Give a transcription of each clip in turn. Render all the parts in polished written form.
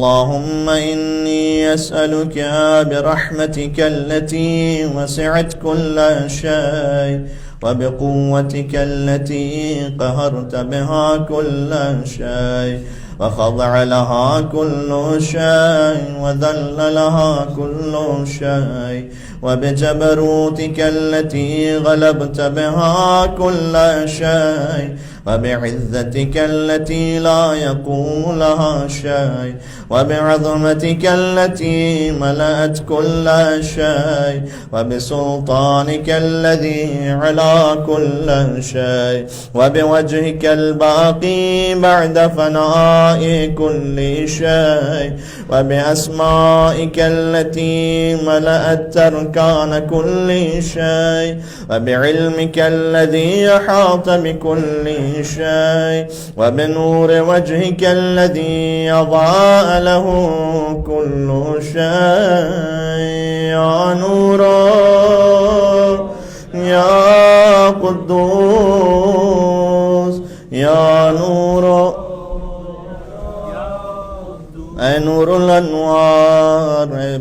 اللهم إني أسألك برحمتك التي وسعت كل شيء وبقوتك التي قهرت بها كل شيء وخضع لها كل شيء وذل لها كل شيء وبجبروتك التي غلبت بها كل شيء وبعزتك التي لا يقوم لها شيء وبعظمتك التي ملأت كل شيء وبسلطانك الذي على كل شيء وبوجهك الباقي بعد فناء كل شيء وبأسمائك التي ملأت أركان كل شيء وبعلمك الذي أحاط بكل شيء وبنور وجهك الذي أضاء له كل شيء يا نور يا قدوس يا نور اے نور الانوار اے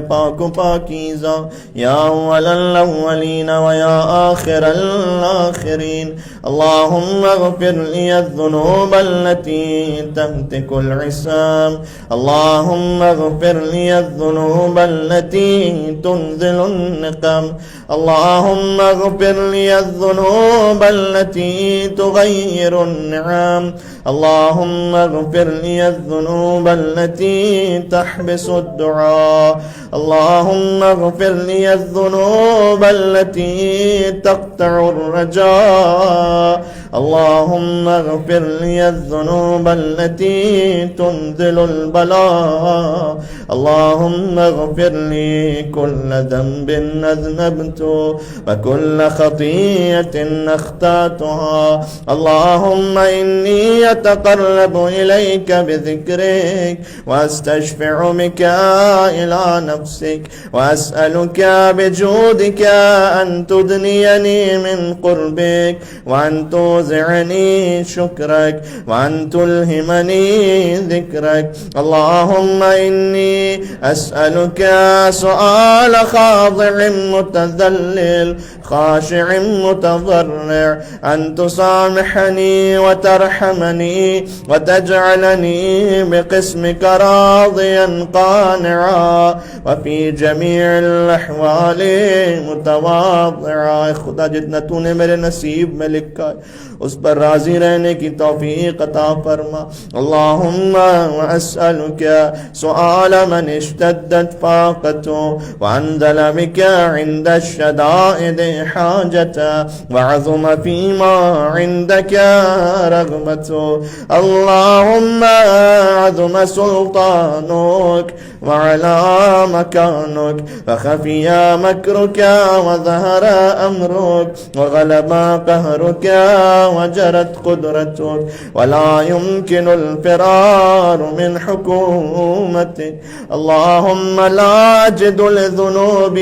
پاک و پاکیزہ یا اول الاولین و یا آخر الاخرین اللهم اغفر لي الذنوب التي تهتك العصام اللهم اغفر لي الذنوب التي تنزل النقم اللهم اغفر لي الذنوب التي تغير النعم اللهم اغفر لي الذنوب التي تحبس الدعاء اللهم اغفر لي الذنوب التي تقطع الرجاء اللهم اغفر لي الذنوب التي تنزل البلاء اللهم اغفر لي كل ذنب أذنبت وكل خطيئة أخطأتها اللهم إني أتقرب إليك بذكرك وأستشفع بك إلى نفسك وأسألك بجودك أن تدنيني من قربك وأن توزعني شكرك وأن تلهمني ذكرك اللهم إني أسألك سؤال خاضع متذلل خاشع متضرع أن تسامحني وترحمني وتجعلني بقسمك راضيا قانعا وفي جميع الأحوال متواضعا خدا جتنا تو نے میرے نصیب میں لکھا ہے اس پر راضی رہنے کی توفیق عطا فرما اللهم وأسألك سؤال من اشتدت فاقته وانزل بك عند الشدائد حاجته وعظم فيما عندك رغبته اللهم عظم سلطانك وعلى مكانك فخفي مكرك وظهر أمرك وغلب قهرك وجرت قدرتك ولا يمكن الفرار من حكومتك اللهم لا أجد لذنوب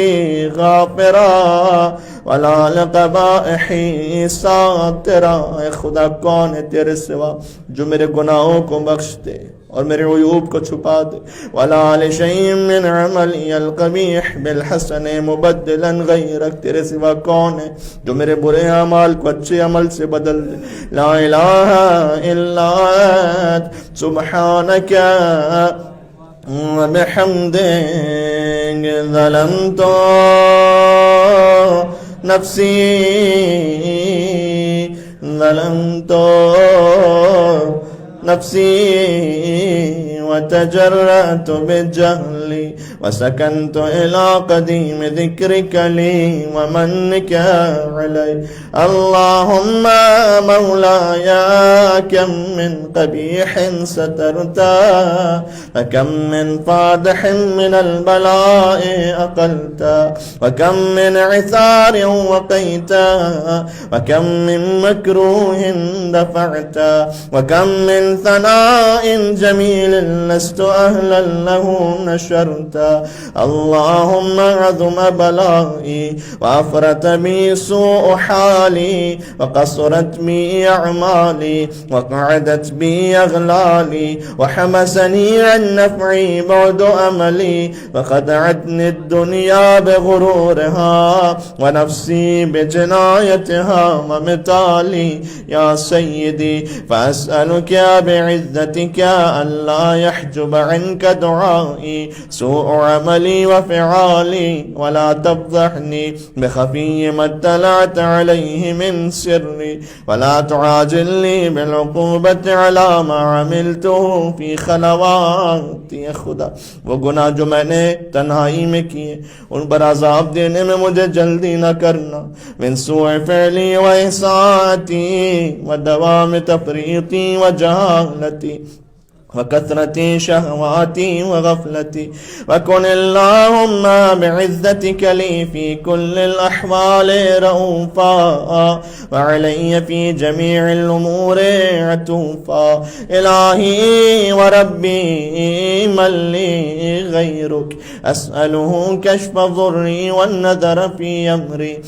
غافرا ولا لقبائحی ساترا اے خدا کون ہے تیرے سوا جو میرے گناہوں کو بخش دے اور میرے عیوب کو چھپا دے ولا لشیء من عملی القبیح بالحسن مبدلا غیرک تیرے سوا کون ہے جو میرے برے اعمال کو اچھے عمل سے بدل دے لا الہ الا انت سبحانک وبحمدک ظلمت نفسی ظلمت نفسی وتجرأت بالجهل وسكنت إلى قديم ذكرك لي ومنك علي اللهم مولاي كم من قبيح سترتا فكم من فادح من البلاء أقلتا وكم من عثار وقيتا وكم من مكروه دفعتا وكم من ثناء جميل لست أهلا له نشرت غفرت. اللهم عظم بلائي وأفرت بي سوء حالي وقصرت بي أعمالي وقعدت بي أغلالي وحمسني عن نفعي بعد أملي وخدعتني الدنيا بغرورها ونفسي بجنايتها ومثالي. يا سيدي فأسألك بعزتك ألا يحجب عنك دعائي سوء عملي وفعالي ولا تفضحني بخفي ما اطلعت عليه من سري ولا تعاجل لي بالعقوبة على ما عملته في خلواتي. या खुदा वो गुनाह जो मैंने तन्हाई में किए उन पर अज़ाब देने में मुझे जल्दी न करना. मिन सूअ फ़अली व इसाअती व दवाम तफ़रीती व जहालती وكثرة شهواتي وغفلتي. وكن اللهم بعزتك لي في كل الأحوال رؤوفا وعلي في جميع الأمور عطوفا. إلهي وربي من لي غيرك أسأله كشف ضري والنذر في أمري.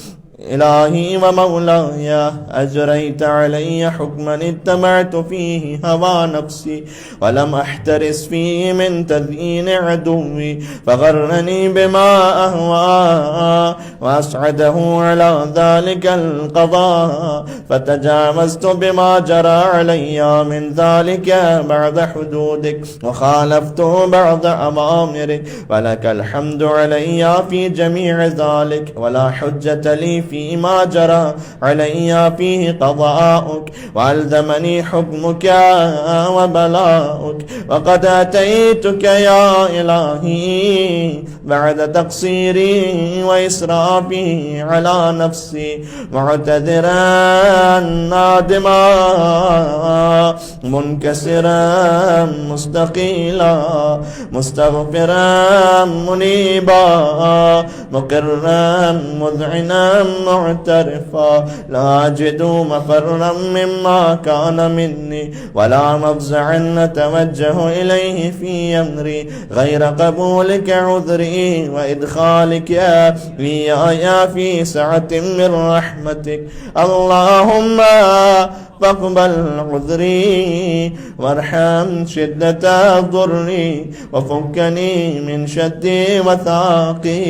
إلهي ومولاي أجريت علي حكما اتبعت فيه هوى نفسي ولم أحترس فيه من تزيين عدوي فغرني بما أهوى وأسعده على ذلك القضاء فتجاوزت بما جرى علي من ذلك بعد حدودك وخالفت بعض أوامرك ولك الحمد علي في جميع ذلك ولا حجة لي فيما جرى علي فيه قضاءك وألزمني حكمك وبلاؤك. وقد أتيتك يا إلهي بعد تقصيري وإسرافي على نفسي معتذرا نادما منكسرا مستقيلا مستغفرا منيبا مقرا مذعنا معترفا لا أجد مفرا مما كان مني ولا مفزعا نتوجه إليه في أمري غير قبولك عذري وإدخالك إياي في سعة من رحمتك. اللهم فاقبل عذري وارحم شدة ضري وفكني من شد وثاقي.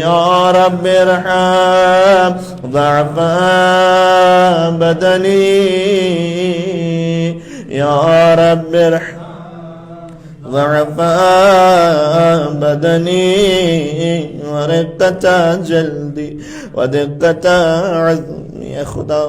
يا رب ارحم ضعف بدني. يا رب ارحم ضعف بدني ورقة جلدي ودقة عظمي. या खुदा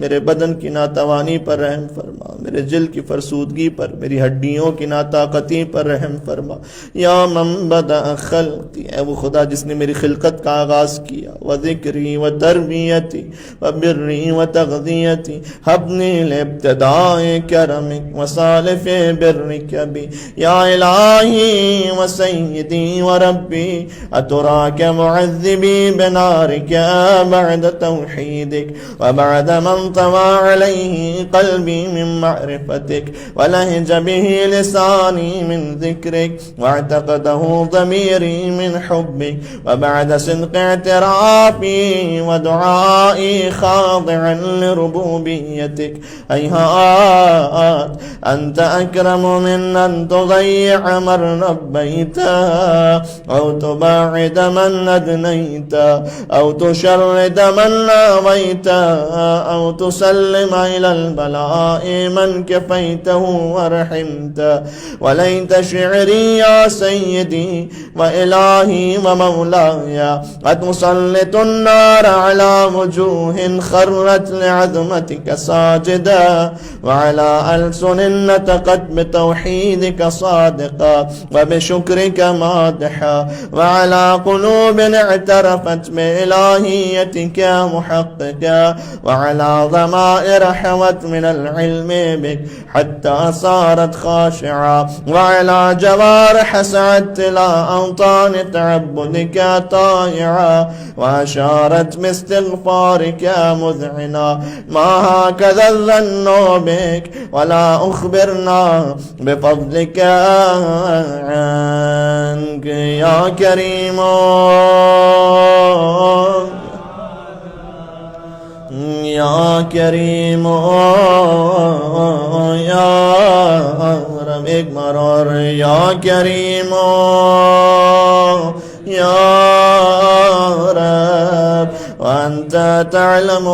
मेरे बदन की नातावानी पर रहम फरमा, मेरे जिल की फरसूदगी पर, मेरी हड्डियों की नाताकती पर रहम फरमा. या मन बदा खल्क़ी, ऐ वो खुदा जिसने मेरी खिलकत का आगाज़ किया. व ज़िक्री व तरबियती व बिर्री व तग़ज़ियती हब्नी लिब्तिदाए करमिक व सालिफ़े बिर्रिक बी. या इलाही व सय्यदी व रब्बी अतुराक मुअज़्ज़िबी बिनारिक बअद तौहीदिक व बअद मन तवा अलैहि क़ल्बी मिन मअरिफ़तिक व लहज बिही लिसानी मिन ज़िक्रिक व अतक़दहु ज़मीरी मिन हुब्बिक व बअद सिद्क़ि इतिराफ़ी व दुआई ख़ादिअन लिरुबूबियतिक. हैहात अंत अकरम मिन अन तुज़य्यअ मन रब्बैता औ तुबाइद मन अदनैता औ तुशर्रिद मन नावैता औ तुसल्लिम इलल बलाइ मन कफ़ैतहु वरहिमता. वलैत शिअरी या सय्यदी व इलाही व मौलाया अतुसल्लितुन नार अला वजूहिन खर्रत लिअज़मतिक साजिदा व अला अलसुनिन नतक़त बितौहीदिक सादिक़ा व बिशुक्रिक मादिहा व अला क़ुलूबिन इअतरफ़त बिइलाहियतिक मुहक़्क़िक़ा व अला على ضمائر حوت من العلم بك حتى صارت خاشعة، وعلى جوارح سعدت إلى أوطان تعبدك طائعة، وأشارت باستغفارك مذعنا. ما هكذا الظن بك ولا أخبرنا بفضلك عنك يا كريم يا كريم يا رب ایک بار اور یا کریم يا رب وأنت تعلم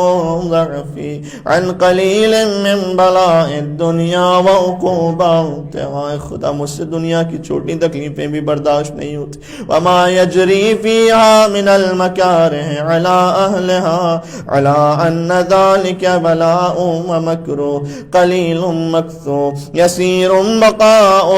ضعفي عن قليل من بلاء الدنيا وعقوباتها. خدا مجھ سے دنیا کی چھوٹی تکلیفیں بھی برداشت نہیں ہوتی. وما يجري فيها من المكاره على أهلها على أن ذلك بلاء ومكروه قليل مكثور يسير بقاء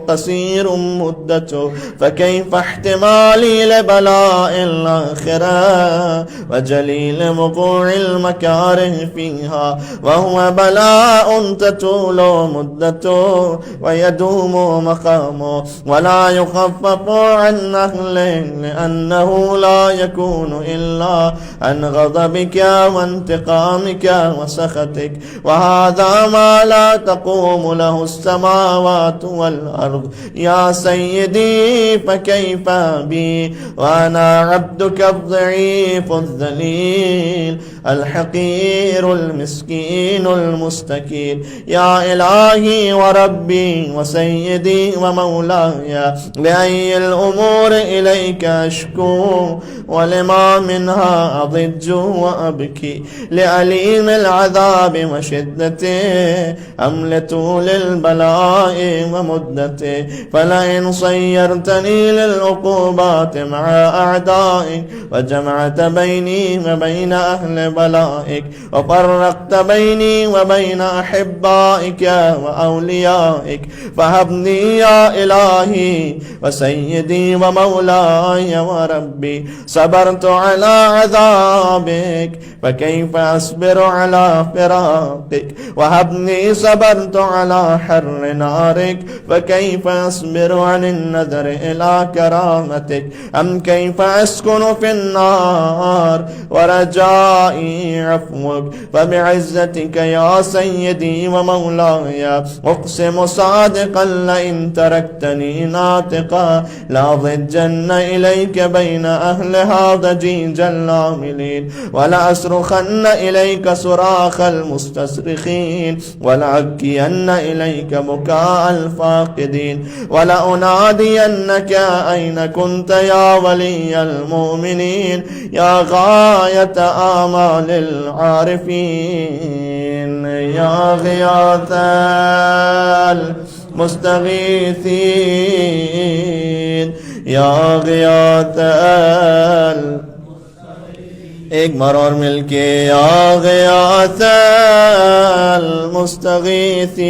قصير مدته. فكيف احتمالي لبلاء الآخرة وجليل وقوع المكاره فيها وهو بلاء تطول مدته ويدوم مقامه ولا يخفف عن أهله، لأنه لا يكون إلا عن غضبك وانتقامك وسخطك، وهذا ما لا تقوم له السماوات والأرض. يا سيدي فكيف بي وأنا عبدك الضعيف الذليل الحقير المسكين المستكين. يا إلهي وربي وسيدي ومولاي، بأي الأمور إليك أشكو ولما منها أضج وأبكي، لأليم العذاب وشدته أم لطول البلاء ومدته. فلئن صيرتني للعقوبات مع أعدائك وجمعت بيني وبين أهل بلائك وفرقت بيني وبين أحبائك وأوليائك، فهبني يا إلهي وسيدي ومولاي وربي. صبرت على عذابك فكيف أصبر على فراقك، وهبني صبرت على حر نارك فكيف أصبر عن النذر إلى كرامتك. أم كيف أسكن في النار ورجائي عفوك، فبعزتك يا سيدي ومولاي أقسم صادقا لئن تركتني ناطقا لأضجن إليك بين أهلها ضجيج العاملين، ولأصرخن إليك صراخ المستصرخين، ولأبكين إليك بكاء الفاقدين، ولأنادينك أين كنت يا ولي المؤمنين، يا غاية آمال العارفين، يا غياث المستغيثين، يا غياث ایک بار اور مل کے یا غیاث المستغیثین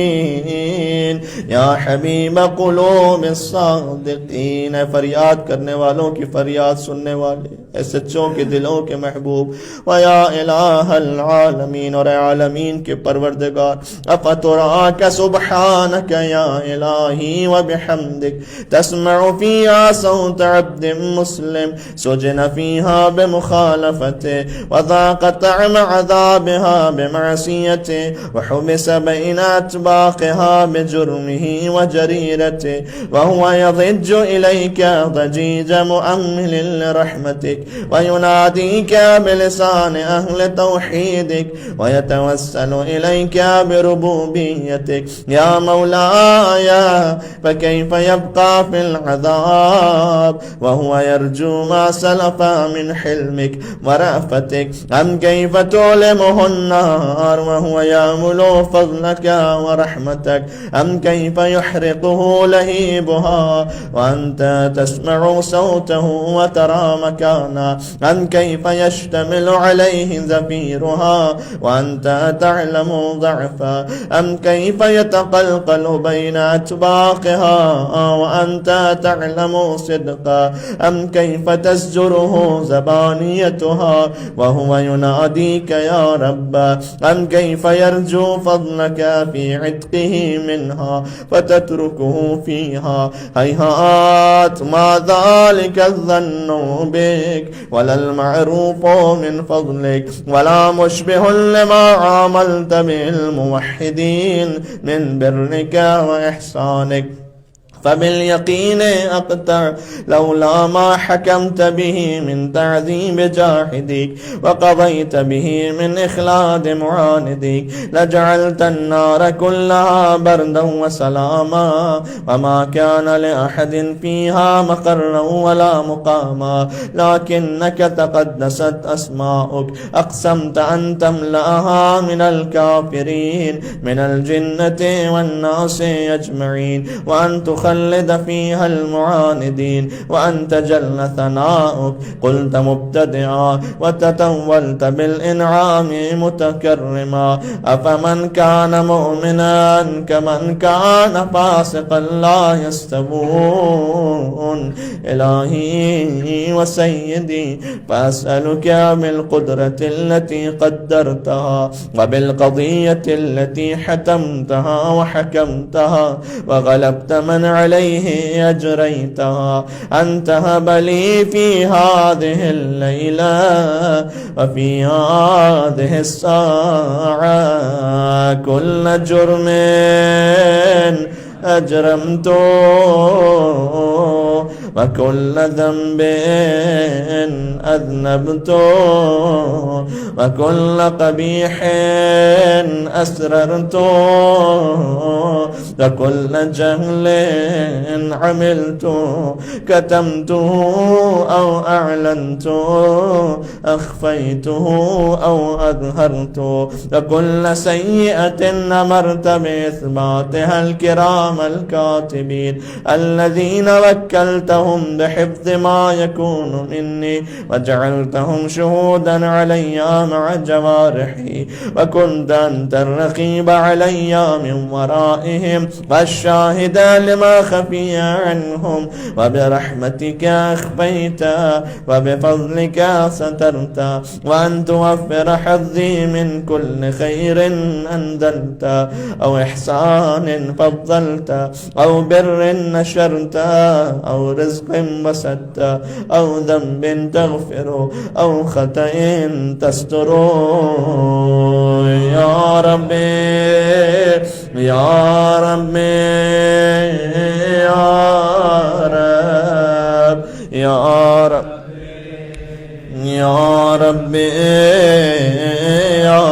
یا حبیب قلوب الصادقین، فریاد کرنے والوں کی فریاد سننے والے، اے سچوں کے دلوں کے محبوب، ویا الہ العالمین، اور اے عالمین کے پروردگار، افتراک سبحانک یا الہی وبحمدک تسمع فیہا صوت عبد مسلم سجن فیہا بمخالفته وذاق طعم عذابها بمعصيته وحبس بين أطباقها بجرمه وجريرته، وهو يضج إليك ضجيج مؤمل لرحمتك ويناديك بلسان أهل توحيدك ويتوسل إليك بربوبيتك. يا مولاي فكيف يبقى في العذاب وهو يرجو ما سلف من حلمك ورأفتك؟ أم كيف تعلمه النار وهو يأمل فضلك ورحمتك؟ أم كيف يحرقه لهيبها وأنت تسمع صوته وترى مكانه؟ أم كيف يشتمل عليه زفيرها وأنت تعلم ضعفه؟ أم كيف يتقلقل بين أطباق بصدقها وأنت تعلم صدقا، أم كيف تزجره زبانيتها وهو يناديك يا رب، أم كيف يرجو فضلك في عتقه منها فتتركه فيها. هيهات ما ذلك الظن بك ولا المعروف من فضلك ولا مشبه لما عاملت به الموحدين من برك وإحسانك، فباليقين أقطع لولا ما حكمت به من تعذيب جاحدك وقضيت به من إخلاد معاندك لجعلت النار كلها بردا وسلاما، وما كان لأحد فيها مقرا ولا مقاما، لكنك تقدست أسماؤك أقسمت أن تملأها من الكافرين من الجنة والناس أجمعين، وأن تخلد فيها المعاندين، وأنت جل ثناؤك قلت مبتدعا وتتولت بالإنعام متكرما، أفمن كان مؤمنا كمن كان فاسقا لا يستوون. إلهي وسيدي فأسألك بالقدرة التي قدرتها وبالقضية التي حتمتها وحكمتها وغلبت من عليه أجريتها، أن تهب لي في هذه الليلة وفي هذه الساعة كل جرم أجرمته وكل ذنب أذنبته وكل قبيح أسررته وكل جهل عملته كتمته أو أعلنته أخفيته أو أظهرته، وكل سيئة أمرت بإثباتها الكرام الكاتبين الذين وكلتهم بحفظ ما يكون مني وجعلتهم شهودا علي مع جوارحي، وكنت أنت الرقيب علي من ورائهم والشاهد لما خفي عنهم، وبرحمتك أخفيت وبفضلك سترت، وأن توفر حظي من كل خير أنزلت أو إحسان فضلت أو بر نشرت أو رزق بسطت أو ذنب تغفر أو خطأ تستر. يا ربي يا ربي يا رب يا رب يا ربي يا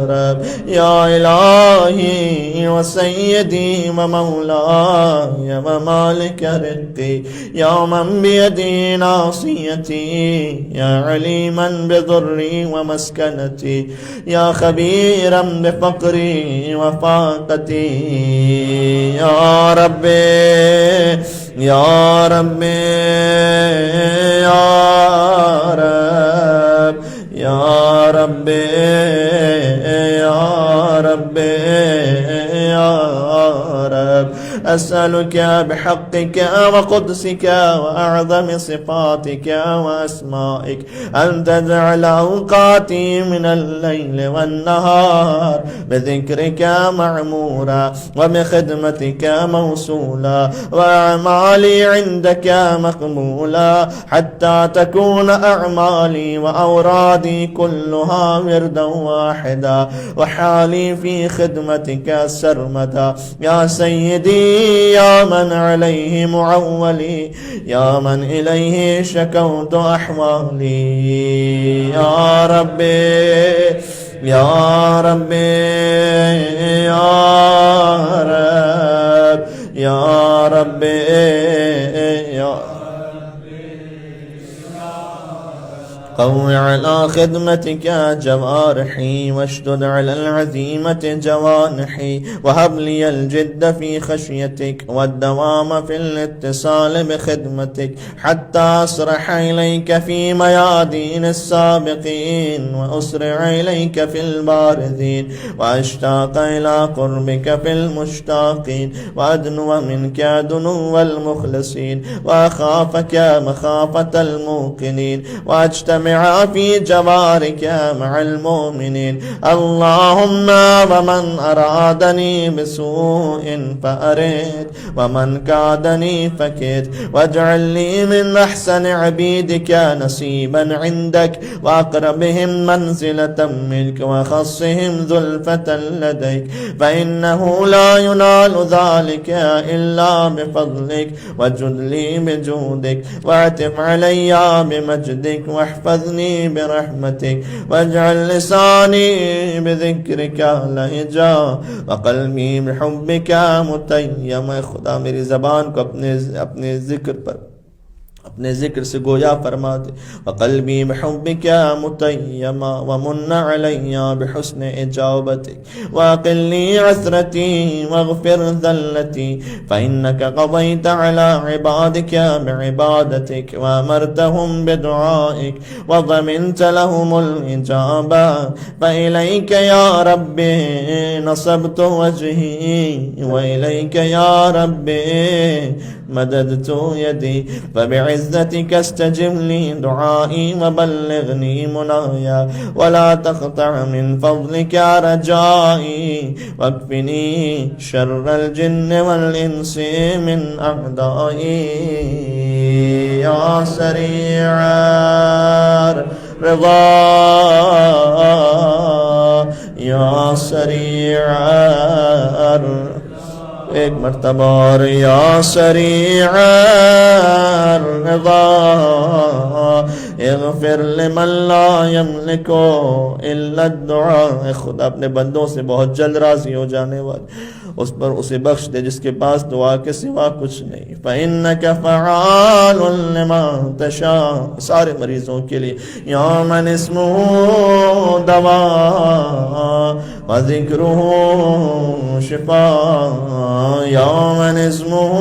رب يا إلهي وسيدي ومولاي ومالك رزقي، يا من بيدي ناصيتي، يا عليما بضري ومسكنتي، يا خبيرا بفقري وفاقتي. يا ربي يا ربي يا رب يا ربي يا ربي يا رب، أسألك بحقك وقدسك وأعظم صفاتك وأسمائك أن تجعل أوقاتي من الليل والنهار بذكرك معمورا وبخدمتك موصولا وأعمالي عندك مقبولا، حتى تكون أعمالي وأورادي كلها وردا واحدا وحالي في خدمتك سرمدا. يا سيدي يا من عليه معولي، يا من إليه شكوت أحوالي، يا ربي يا ربي يا رب يا ربي يا قو على خدمتك جوارحي واشدد على العزيمة جوانحي وهب لي الجد في خشيتك والدوام في الاتصال بخدمتك حتى أسرح إليك في ميادين السابقين وأسرع إليك في البارزين وأشتاق إلى قربك في المشتاقين وأدنو منك دنو المخلصين وأخافك مخافة الموقنين وأجتمع في جوارك مع المؤمنين. اللهم ومن أرادني بسوء فأرد ومن كادني فكد واجعل لي من أحسن عبيدك نصيبا عندك وأقربهم منزلة منك وخصهم زلفة لديك فإنه لا ينال ذلك إلا بفضلك وجد لي بجودك واعتف علي بمجدك واحفظني برحمتك واجعل لساني بذكرك لهجا وقلبي بحبك متيما. خدا میری زبان کو اپنے ذکر سے گویا فرما دے. وقلبی بحبک متیما ومن علی بحسن اجابتک واقلنی عثرتی واغفر ذلتی فإنك قضيت على عبادك بعبادتك وأمرتهم بدعائك وضمنت لهم الإجابة فإليك يا ربي نصبت وجهي وإليك يا ربي مددت يدي فبعزتك استجب لي دعائي وبلغني منايا ولا تقطع من فضلك رجائي واكفني شر الجن والإنس من أعدائي. يا سريع الرضا يا سريع ایک مرتبہ اور یا سریع الرضا اغفر لمن لا یملک الا الدعاء. خدا اپنے بندوں سے بہت جلد راضی ہو جانے والے اس پر اسے بخش دے جس کے پاس دعا کے سوا کچھ نہیں. فإنك فعال لما تشاء. سارے مریضوں کے لیے یا من اسمه دواء وذکره شفاء یا من اسمه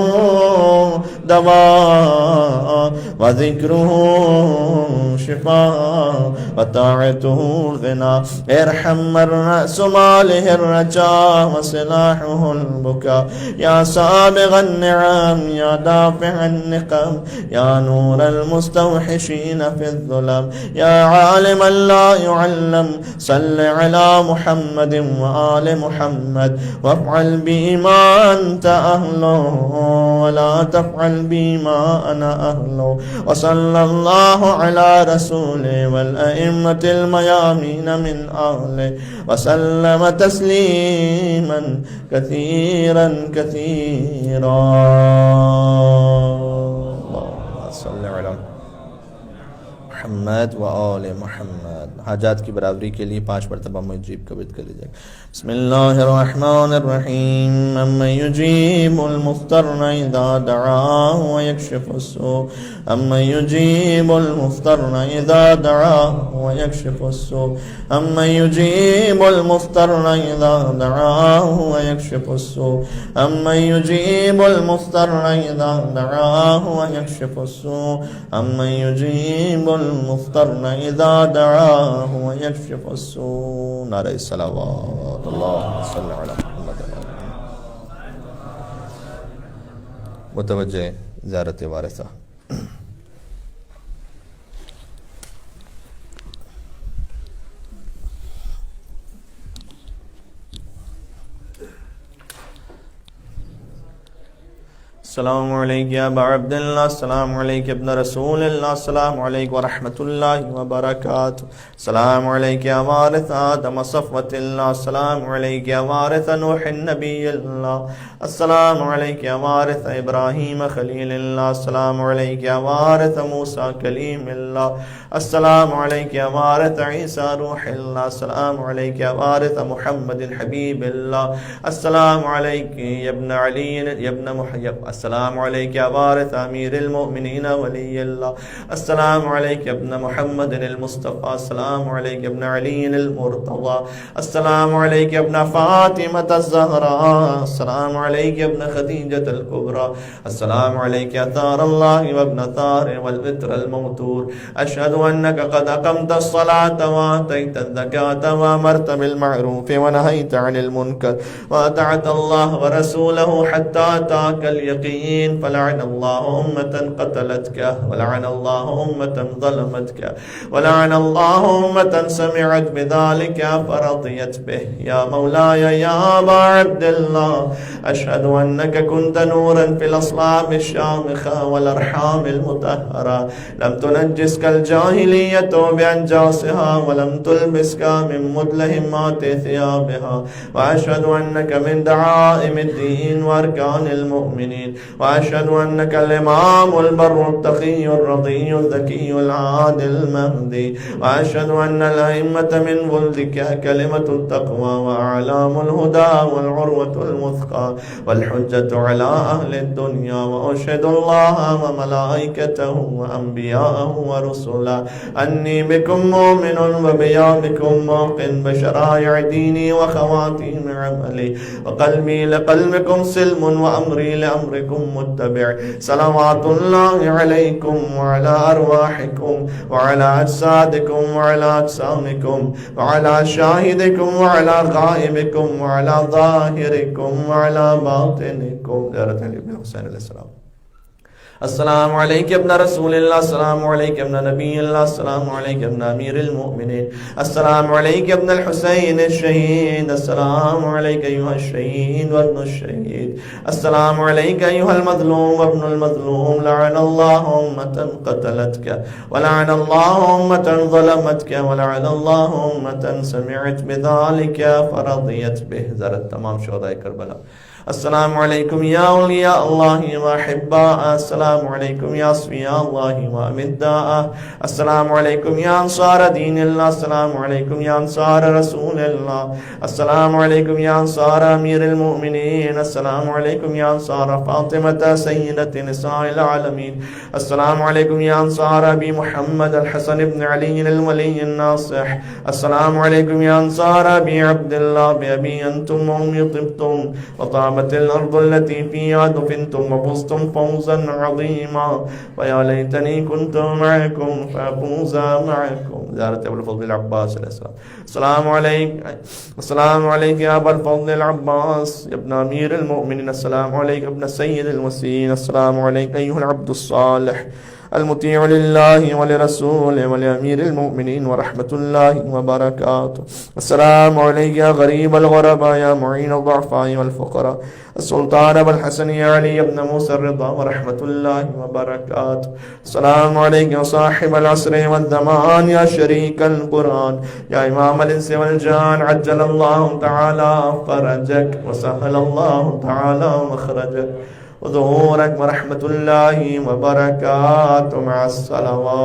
دواء وذکره شفاء وطاعته غنى. ارحم من رأس ماله الرجاء وسلاحه البكاء. يا سابغ النعم يا دافع النقم يا نور المستوحشين في الظلم يا عالما لا يعلم صل على محمد وآل محمد وافعل بي ما أنت أهله ولا تفعل بي ما أنا أهله. وصلى الله على رسوله والأئمة الميامين من أهله وسلم تسليما كثيرا كثيرا. اللهم صل على محمد و آل محمد. حاجات کی برابری کے لیے 5 مرتبہ مجیب قبض کر لیجیے. بسم اللہ الرحمن الرحیم. امن یجیب المضطر اذا دعاه ویکشف السوء. امن یجیب المضطر اذا دعاه ویکشف السوء. امن یجیب المضطر اذا دعاه ویکشف السوء. امن یجیب المضطر اذا دعاه ویکشف السوء. امن یجیب المضطر اذا دعاه ويكشف السوء. نعرہ الصلوات. اللهم صل على محمد. متوجہ زیارت وارثہ. السلام علیکم یا ابا عبداللہ. السلام علیکم ابن رسول اللہ. السلام علیکم ورحمۃ اللہ وبرکاتہ. السلام علیکم یا وارث آدم صفوۃ اللہ. السلام علیکم یا وارث نوح نبی اللہ. السلام علیکم یا وارث ابراہیم خلیل اللہ. السلام علیکم یا وارث موسیٰ کلیم اللہ. السلام علیکم یا وارث عیسیٰ روح اللہ. السلام علیکم یا وارث محمد حبیب اللہ. السلام علیکم یا ابن علی یا ابن محیب. السلام عليك يا وارث أمير المؤمنين ولي الله. السلام عليك يا ابن محمد المصطفى. السلام عليك يا ابن علي المرتضى. السلام عليك يا ابن فاطمة الزهراء. السلام عليك يا ابن خديجة الكبرى. السلام عليك يا ثار الله وابن ثار والبتر الموتور. أشهد أنك قد أقمت الصلاة وآتيت الزكاة وأمرت بالمعروف ونهيت عن المنكر وأطعت الله ورسوله حتى أتاك اليقين. فلعن الله أمة قتلتك ولعن الله أمة ظلمتك ولعن الله أمة سمعت بذلك فرضيت به. يا مولاي يا أبا عبد الله أشهد أنك كنت نورا في الأصلاب الشامخة والأرحام المطهرة. لم تنجسك الجاهلية بأنجاسها ولم تلبسك من مدلهمات ثيابها. وأشهد أنك من دعائم الدين وأركان المؤمنين. وأشهد أنك الإمام البر التقي الرضي الذكي العادل المهدي. وأشهد أن الأئمة من ولدك كلمة التقوى وأعلام الهدى والعروة المثقى والحجة على أهل الدنيا. وأشهد الله وملائكته وأنبياءه ورسله أني بكم مؤمن وبيامكم موقن بشرائع ديني وخواتيم عملي. وقلبي لقلبكم سلم وأمري لأمركم متبع. صلوات الله عليكم وعلى أرواحكم وعلى أجسادكم وعلى أجسامكم وعلى شاهدكم وعلى غائبكم وعلى ظاهركم وعلى باطنكم. زيارة ابن حسين عليه السلام. السلام عليك يا ابن رسول الله. السلام عليك يا ابن نبي الله. السلام عليك يا ابن أمير المؤمنين. السلام عليك يا ابن الحسين الشهيد. السلام عليك أيها الشهيد وابن الشهيد. السلام عليك أيها المظلوم وابن المظلوم. لعن الله أمة قتلتك ولعن الله أمة ظلمتك ولعن الله أمة سمعت بذلك فرضيت به. زارت تمام شهداء كربلاء. السلام عليكم يا أولياء الله وأحباء. السلام عليكم يا أصفياء الله وأمداء. السلام عليكم يا أنصار دين الله. السلام عليكم يا أنصار رسول الله. السلام عليكم يا أنصار أمير المؤمنين. السلام عليكم يا أنصار فاطمة سيدة نساء العالمين. السلام عليكم يا أنصار أبي محمد الحسن بن علي الولي الناصح. السلام عليكم يا أنصار أبي عبد الله. بأبي أنتم وأمي طبتم وطابت الأرض التي فيها دفنتم وفزتم فوزا عظيما. ويا ليتني كنت معكم فأفوز معكم. زيارة أبو الفضل العباس عليه السلام. السلام عليك. السلام عليك يا أبا الفضل العباس يا ابن أمير المؤمنين. السلام عليك ابن سيد المسيين. السلام عليك أيها العبد الصالح المطيع لله ولرسوله ولأمير المؤمنين ورحمة الله وبركاته. السلام عليك يا غريب الغرباء يا معين الضعفاء والفقراء. السلطان أبو الحسن يا علي بن موسى الرضا ورحمة الله وبركاته. السلام عليك يا صاحب العصر والزمان يا شريك القرآن يا إمام الإنس والجان. عجل الله تعالى فرجك وسهل الله تعالى مخرجك وظهورك ورحمة الله وبركاته مع الصلوات.